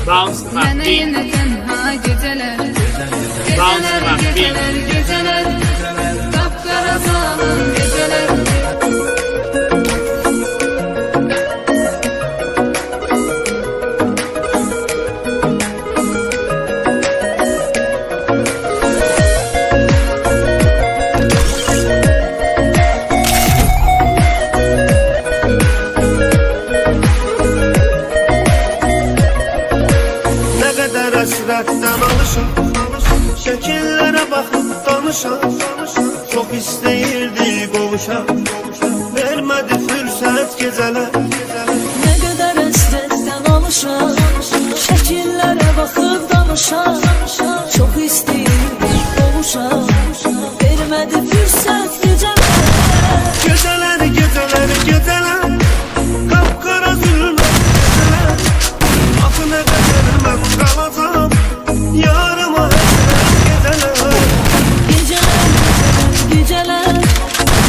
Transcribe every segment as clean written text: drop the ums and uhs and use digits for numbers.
Bounce back beat. Bounce back beat. Kapkara zalim geceler. Hasretten alışan, şekillere bakıp danışan, çok isteyirdi qovuşan, vermedi fürsət geceler. Ne kadar hasretten alışan, şekillere bakıp danışan, çok isteyirdi qovuşan, vermedi fürsət geceler. Geceler, geceler, geceler, kapkara zulmet geceler. Akına kadar ben kalacağım, yarıma hasret geceler. Geceler, geceler,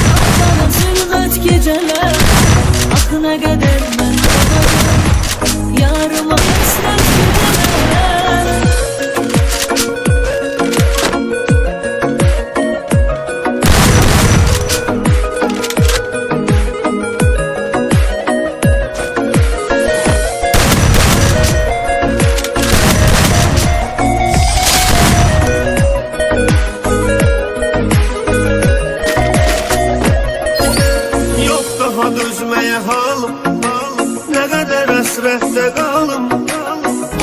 kapkara zulmet geceler. Akına kadar ben kalacağım, yarıma hasret geceler. Dözmeye halım, ne kadar hasrette kalım,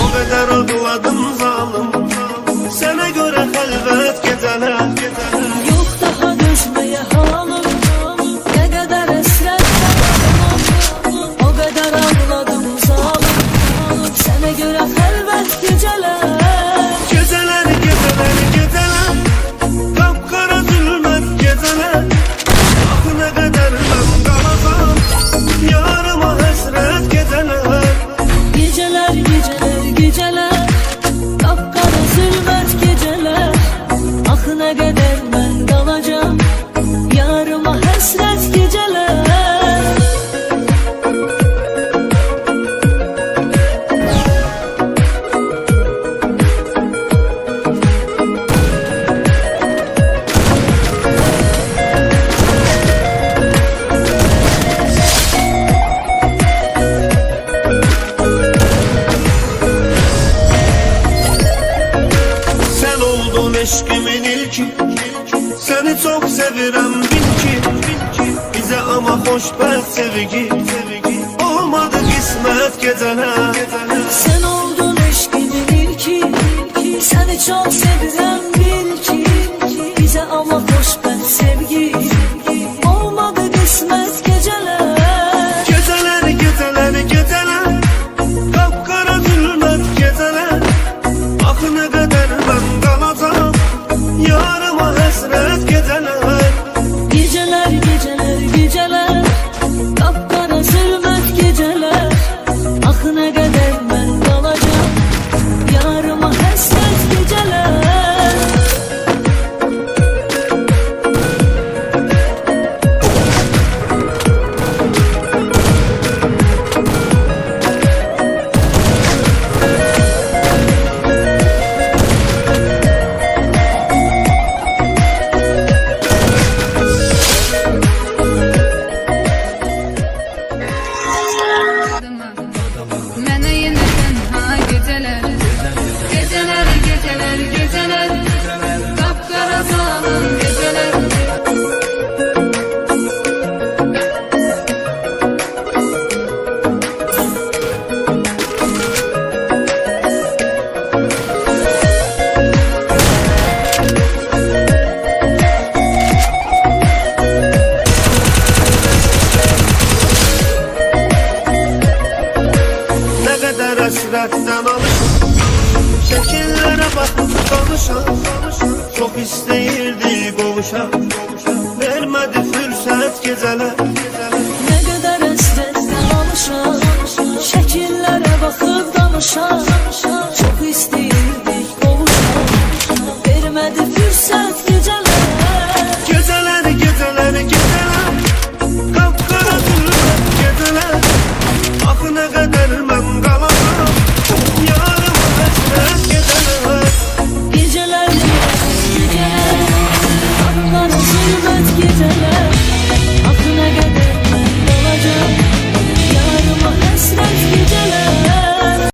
o kadar ağladım zalim, sana göre halvet geceler. Yok daha dözmeye halım, ne kadar hasrette kalım, o kadar ağladım zalim, sana göre halvet geceler. Geceler, geceler, geceler, kapkara zulmet geceler. Akına kadar ben kalacağım, yarıma hasret geceler. Geceler, geceler, geceler, kapkara zulmet geceler. Akına kadar ben kalacağım, yarıma hasret geceler. Eşkimin ilki, seni çok sevirem bil ki, bize ama hoşbəxt sevgi, olmadı kısmet geceler. Sen oldun eşkimin ilki, seni çok sevirem bil ki, bize ama hoşbəxt sevgi, olmadı kısmet geceler. Geceler, geceler, geceler, kapkara zulmet geceler. Akına kadar ben kalacağım, yarıma hasret geceler. Geceler, geceler, geceler, kapkara zulmet geceler. Akına kadar ben kalacağım, yarıma hasret geceler. Mənə yenə tənha geceler. Geceler, geceler, geceler, kapkara zalim geceler. Hasretten alışan, şekillere bakıp danışan, çok isteyirdi qovuşan, vermedi fürsət geceler. Ne kadar hasretten alışan, şekillere bakıp danışan,